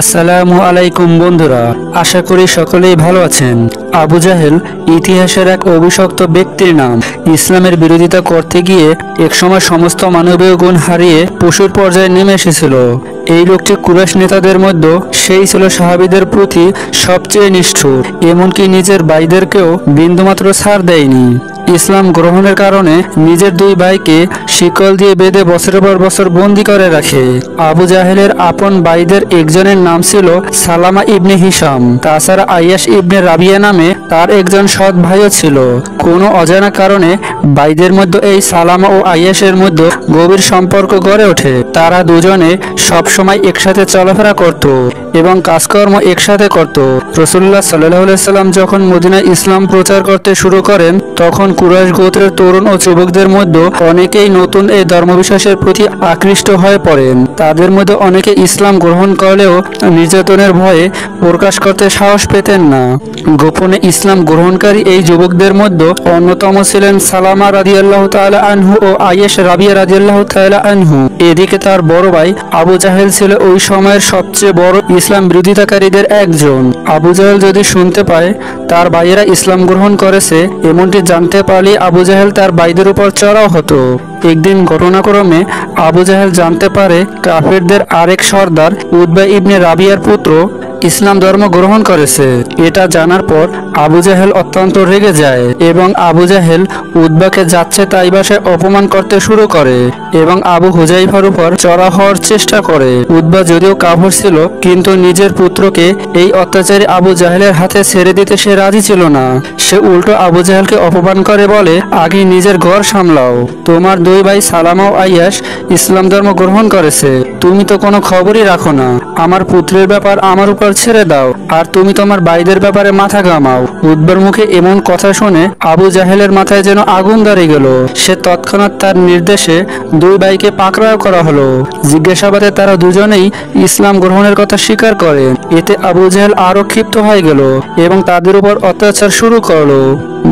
আসসালামু আলাইকুম বন্ধুরা, আশা করি সকলেই ভালো আছেন। আবু জাহেল ইতিহাসের এক অভিশপ্ত ব্যক্তির নাম। ইসলামের বিরোধিতা করতে গিয়ে একসময় সমস্ত মানবীয় গুণ হারিয়ে পশুর পর্যায়ে নেমে এসেছিল। এই লোকটি কুরাইশ নেতাদের মধ্যে সেই ছিল সাহাবীদের প্রতি সবচেয়ে নিষ্ঠুর, এমনকি নিজের ভাইদেরকেও বিন্দুমাত্র ছাড় দেয়নি। ইসলাম গ্রহণের কারণে নিজের দুই ভাইকে শিকল দিয়ে বেঁধে বছরের পর বছর বন্দি করে রাখে। আবু জাহেলের আপন ভাইদের একজনের নাম ছিল সালামা ইবনে হিশাম। তাছাড়া আইয়াস ইবনে রাবিয়া নামে তার একজন সৎ ভাইও ছিল। কোনো অজানা কারণে ভাইদের মধ্যে এই সালামা ও আইয়াসের মধ্যে গভীর সম্পর্ক গড়ে ওঠে। তারা দুজনে সবসময় একসাথে চলাফেরা করত এবং কাজকর্ম একসাথে করত। রাসূলুল্লাহ সাল্লাল্লাহু আলাইহি সাল্লাম যখন মদিনায় ইসলাম প্রচার করতে শুরু করেন, তখন কুরাইশ গোত্রের তরুণ ও যুবকদের মধ্যে অনেকেই নতুন এই ধর্মবিশ্বাসের প্রতি আকৃষ্ট হয়ে পড়েন। তাদের মধ্যে অনেকে ইসলাম গ্রহণ করলেও নির্যাতনের ভয়ে প্রকাশ করতে সাহস পেতেন না। গোপনে ইসলাম গ্রহণকারী এই যুবকদের মধ্যে অন্যতম ছিলেন সালামা রাদিয়াল্লাহু তাআলা আনহু ও আয়েশ রাবিয়া রাদিয়াল্লাহু তাআলা আনহু। এদিকে তার বড় ভাই আবু জাহেল ছিল ওই সময়ের সবচেয়ে বড় ইসলাম বিরোধিতাকারীদের একজন। আবু জাহেল যদি শুনতে পায় তার ভাইয়েরা ইসলাম গ্রহণ করেছে, এমনটি জানতে পারলে আবু জাহেল তার ভাইদের উপর চড়াও হতো। একদিন ঘটনাক্রমে আবু জাহেল জানতে পারে কাফেরদের আরেক সর্দার উতবা ইবনে রাবিয়ার পুত্র ইসলাম ধর্ম গ্রহণ করেছে। এটা জানার পর আবু জাহেল অত্যন্ত রেগে যায় এবং আবু জাহেল উতবাকে যাচ্ছে তাই ভাষায় অপমান করতে শুরু করে এবং আবু হুজাইফার উপর চড়া হওয়ার চেষ্টা করে। উতবা যদিও কাফের ছিল, কিন্তু নিজের পুত্রকে এই অত্যাচারী আবু জাহেলের হাতে ছেড়ে দিতে সে রাজি ছিল না। সে উল্টো আবু জাহেলকে অপমান করে বলে, আগে নিজের ঘর সামলাও। তোমার দুই ভাই সালামা ও আইয়াস ইসলাম ধর্ম গ্রহণ করেছে, তুমি তো কোনো খবরই রাখো না। আমার পুত্রের ব্যাপার আমার উপর ছেড়ে দাও, আর তুমি তোমার ভাইদের ব্যাপারে মাথা ঘামাও। উতবার মুখে এমন কথা শুনে আবু জাহেলের মাথায় যেন আগুন ধরে গেল। সে তৎক্ষণাৎ তার নির্দেশে দুই ভাইকে পাকড়াও করা হলো। জিজ্ঞাসাবাদে তারা দুজনেই ইসলাম গ্রহণের কথা স্বীকার করে। এতে আবু জাহেল আরো ক্ষিপ্ত হয়ে গেল এবং তাদের উপর অত্যাচার শুরু করলো।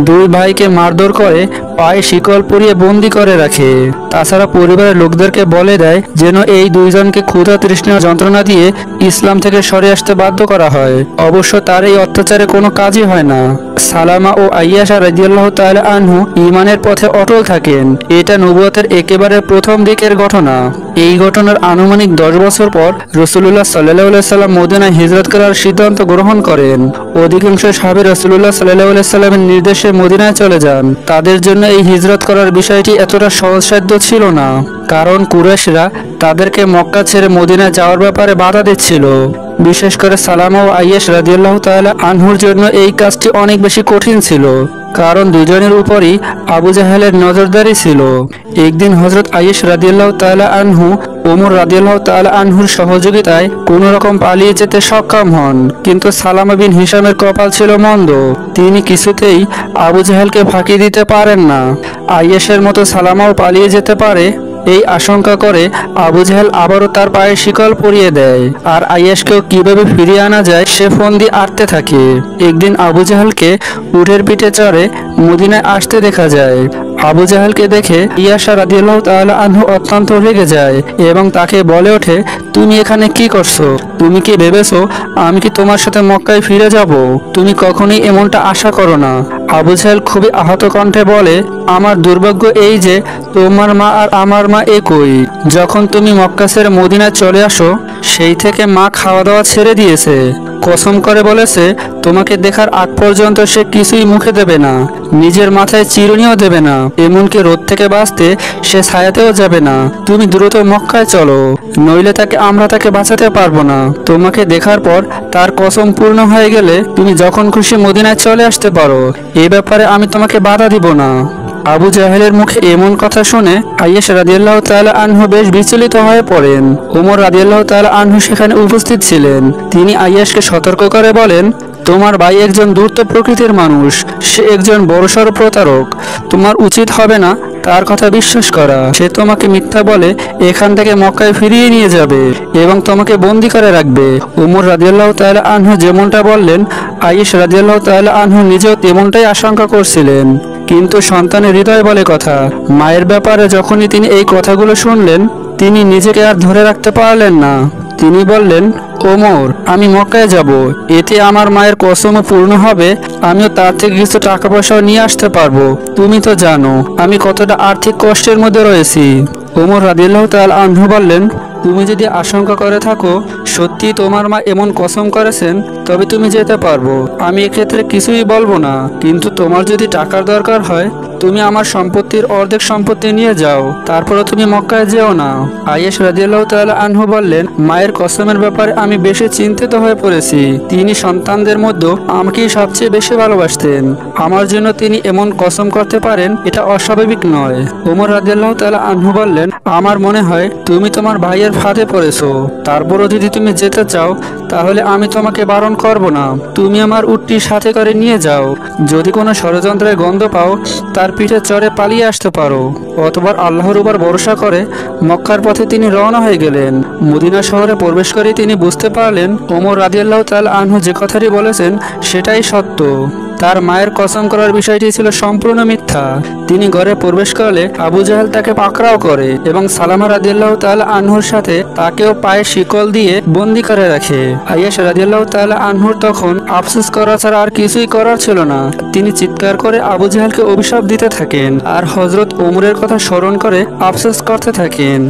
দুই ভাইকে মারধর করে পায়ে শিকল পরিয়ে বন্দি করে রাখে। তাছাড়া পরিবারের লোকদেরকে বলে দেয় যেন এই দুইজনকে ক্ষুধা তৃষ্ণা যন্ত্রণা দিয়ে ইসলাম থেকে সরে আসতে বাধ্য করা হয়। অবশ্য তার এই অত্যাচারে কোনো কাজই হয় না। সালামা ও আইয়াশা রাদিয়াল্লাহু তাআলা আনহু ঈমানের পথে অটল থাকেন। এটা নবুয়তের একেবারে প্রথম দিকের ঘটনা। এই ঘটনার আনুমানিক 10 বছর পর রাসূলুল্লাহ সাল্লাল্লাহু আলাইহি সাল্লাম মদিনায় হিজরত করার সিদ্ধান্ত গ্রহণ করেন। অধিকাংশ সাহাবী রাসূলুল্লাহ সাল্লাল্লাহু আলাইহি সাল্লামের নির্দেশে মদিনায় চলে যান। তাদের জন্য এই হিজরত করার বিষয়টি এতটা সহজসাধ্য ছিল না, কারণ কুরাইশরা তাদেরকে মক্কা ছেড়ে মদিনায় যাওয়ার ব্যাপারে বাধা দিচ্ছিল। বিশেষ করে সালামা ও আইয়াস রাদিয়াল্লাহু তাআলা আনহুর জন্য এই কাজটি অনেক বেশি কঠিন ছিল, কারণ দুজনের উপরই আবু জাহেলের নজরদারি ছিল। একদিন হযরত আয়েশ রাদিয়াল্লাহু তাআলা আনহু ওমর রাদিয়াল্লাহু তাআলা আনহুর সহযোগিতায় কোনো রকম পালিয়ে যেতে সক্ষম হন, কিন্তু সালামা বিন হিশামের কপাল ছিল মন্দ। তিনি কিছুতেই আবু জাহেলকে ফাঁকি দিতে পারেন না। আয়েশের মতো সালামাও পালিয়ে যেতে পারে এই আশঙ্কা করে আবু জাহেল আবারও তার পায়ে শিকল পরিয়ে দেয়, আর আয়েশকেও কিভাবে ফিরিয়ে আনা যায় সে ফোন দিয়ে আটতে থাকে। একদিন আবু জাহেলকে উটের পিঠে চড়ে মদিনায় আসতে দেখা যায়। আবু জাহেলকে দেখে আয়েশা রাদিয়াল্লাহু তাআলা আনহু অত্যন্ত রেগে যায় এবং তাকে বলে ওঠে, তুমি এখানে কি করছো? তুমি কি ভেবেছো আমি কি তোমার সাথে মক্কায় ফিরে যাব? তুমি কখনোই এমনটা আশা করো না। আবু জাহেল খুবই আহত কণ্ঠে বলে, আমার দুর্ভাগ্য এই যে তোমার মা আর আমার মা একই। যখন তুমি মক্কা ছেড়ে মদিনায় চলে আসো, সেই থেকে মা খাওয়া দাওয়া ছেড়ে দিয়েছে। কসম করে বলেছে তোমাকে দেখার আগ পর্যন্ত সে কিছুই মুখে দেবে না, নিজের মাথায় চিরুনিও দেবে না, এমনকি রোদ থেকে বাঁচতে সে ছায়াতেও যাবে না। তুমি দ্রুত মক্কায় চলো, নইলে আমরা তাকে বাঁচাতে পারবো না। তোমাকে দেখার পর তার কসম পূর্ণ হয়ে গেলে তুমি যখন খুশি মদিনায় চলে আসতে পারো, এ ব্যাপারে আমি তোমাকে বাধা দিব না। আবু জাহেলের মুখে এমন কথা শুনে আয়েশ রাদিয়াল্লাহু তাআলা আনহু বেশ বিচলিত হয়ে পড়েন। ওমর রাদিয়াল্লাহু তাআলা আনহু সেখানে উপস্থিত ছিলেন। তিনি আয়েশকে সতর্ক করে বলেন, তোমার ভাই একজন ধূর্ত প্রকৃতির মানুষ, সে একজন বড়সড় প্রতারক। তোমার উচিত হবে না তার কথা বিশ্বাস করা। সে তোমাকে মিথ্যা বলে এখান থেকে মক্কায় ফিরিয়ে নিয়ে যাবে এবং তোমাকে বন্দী করে রাখবে। ওমর রাদিয়াল্লাহু তাআলা আনহু যেমনটা বললেন, আয়েশ রাদিয়াল্লাহু তাআলা আনহু নিজেও তেমনটাই আশঙ্কা করছিলেন। কিন্তু সন্তানের হৃদয় বলে কথা। মায়ের ব্যাপারে যখনই তিনি এই কথাগুলো শুনলেন, তিনি নিজেকে আর ধরে রাখতে পারলেন না। তিনি বললেন, ওমর, আমি মক্কায় যাব, এতে আমার মায়ের কসমও পূর্ণ হবে, আমিও তার থেকে কিছু টাকা পয়সাও নিয়ে আসতে পারবো। তুমি তো জানো আমি কতটা আর্থিক কষ্টের মধ্যে রয়েছি। ওমর রাদিয়াল্লাহু তাআলা আনহু বললেন, তুমি যদি আশঙ্কা করে থাকো সত্যি তোমার মা এমন কসম করেছেন, তবে তুমি যেতে পারবো, আমি এক্ষেত্রে কিছুই বলবো না। কিন্তু তোমার যদি টাকার দরকার হয় তুমি আমার সম্পত্তির অর্ধেক সম্পত্তি নিয়ে যাও, তারপরে তুমি মক্কায় যেও না। আয়েশ রাদিয়াল্লাহু তাআলা আনহু বললেন, মায়ের কসমের ব্যাপারে আমি বেশি চিন্তিত হয়ে পড়েছি। তিনি সন্তানদের মধ্যে আমাকেই সবচেয়ে বেশি ভালোবাসতেন, আমার জন্য তিনি এমন কসম করতে পারেন এটা অস্বাভাবিক নয়। ওমর রাদিয়াল্লাহু তাআলা আনহু বললেন, আমার মনে হয় তুমি তোমার ভাইয়ের ফাঁদে পড়েছো, তারপরও যদি তুমি যেতে চাও তাহলে আমি তোমাকে বারণ করব না। তুমি আমার উটটি সাথে করে নিয়ে যাও, যদি কোনো ষড়যন্ত্রের গন্ধ পাও তার পিঠে চড়ে পালিয়ে আসতে পারো। অতবার আল্লাহর উপর ভরসা করে মক্কার পথে তিনি রওনা হয়ে গেলেন। মদিনা শহরে প্রবেশ করে তিনি বুঝতে পারলেন ওমর রাদিয়াল্লাহু তাআলা আনহু যে কথাটি বলেছেন সেটাই সত্য। তার মায়ের কসম করার বিষয়টি ছিল সম্পূর্ণ মিথ্যা। তিনি ঘরে প্রবেশ করলে আবু জাহেল তাকে পাকড়াও করে এবং সালামা রাদিয়াল্লাহু তাআলা আনহুর সাথে তাকেও পায়ে শিকল দিয়ে বন্দি করে রাখে। আয়েশা রাদিয়াল্লাহু তাআলা আনহুর তখন আফসোস করা ছাড়া আর কিছুই করার ছিল না। তিনি চিৎকার করে আবু জাহেলকে অভিশাপ দিতে থাকেন আর হযরত ওমরের কথা স্মরণ করে আফসোস করতে থাকেন।